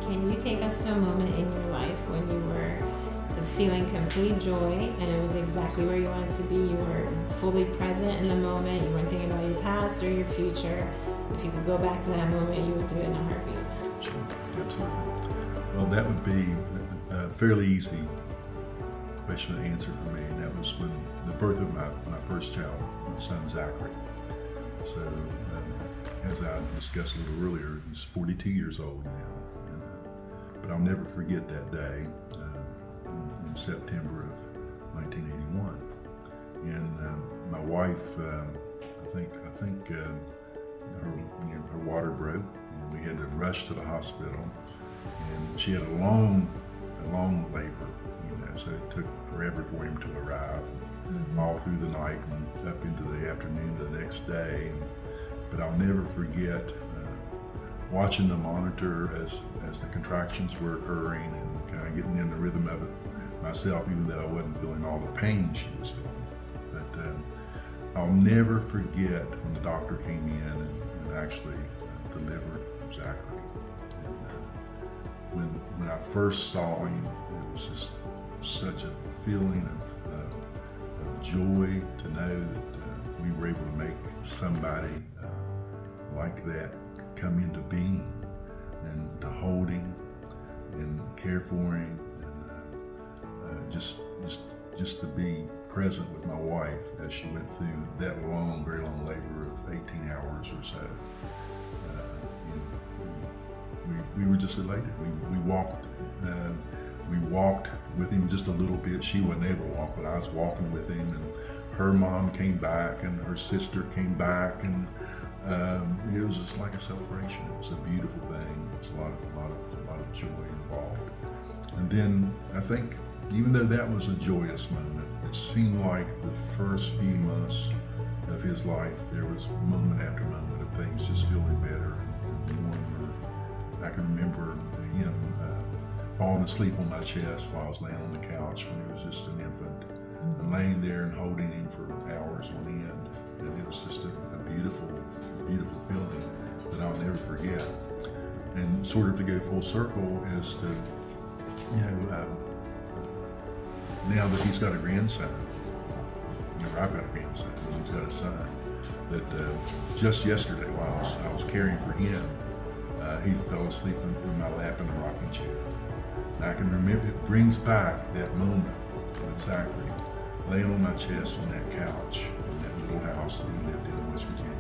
can you take us to a moment in your life when you were feeling complete joy and it was exactly where you wanted to be? You were fully present in the moment. You weren't thinking about your past or your future. If you could go back to that moment, you would do it in a heartbeat. Sure, absolutely. Well, that would be a fairly easy question to answer for me, and that was when the birth of my first child, my son Zachary. So, as I discussed a little earlier, he's 42 years old now, and, but I'll never forget that day in September of 1981. And my wife, I think her water broke, and we had to rush to the hospital. And she had a long labor, so it took forever for him to arrive, all through the night and up into the afternoon of the next day. But I'll never forget watching the monitor as the contractions were occurring and kind of getting in the rhythm of it myself, even though I wasn't feeling all the pain she was feeling. But I'll never forget when the doctor came in and actually delivered Zachary. And when I first saw him, it was just such a feeling of joy to know that we were able to make somebody like that come into being, and to hold him and care for him, and just to be present with my wife as she went through that very long labor of 18 hours or so. We were just elated. We walked with him just a little bit. She wasn't able to walk, but I was walking with him, and her mom came back and her sister came back, and it was just like a celebration. It was a beautiful thing. There was a lot of joy involved. And then I think, even though that was a joyous moment, it seemed like the first few months of his life, there was moment after moment of things just feeling better and warmer. I can remember him falling asleep on my chest while I was laying on the couch when he was just an infant, and laying there and holding him for hours on end. And it was just a beautiful, beautiful feeling that I'll never forget. And sort of to go full circle is to, now that he's got a grandson, I've got a grandson, and he's got a son, that just yesterday while I was caring for him, he fell asleep in my lap in a rocking chair. And I can remember, it brings back that moment with Zachary laying on my chest on that couch in that little house that we lived in West Virginia.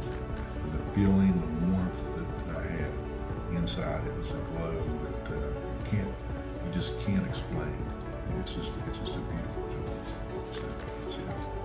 And the feeling, the warmth that I had inside, it was a glow that you just can't explain. It's just a beautiful feeling. So that's it.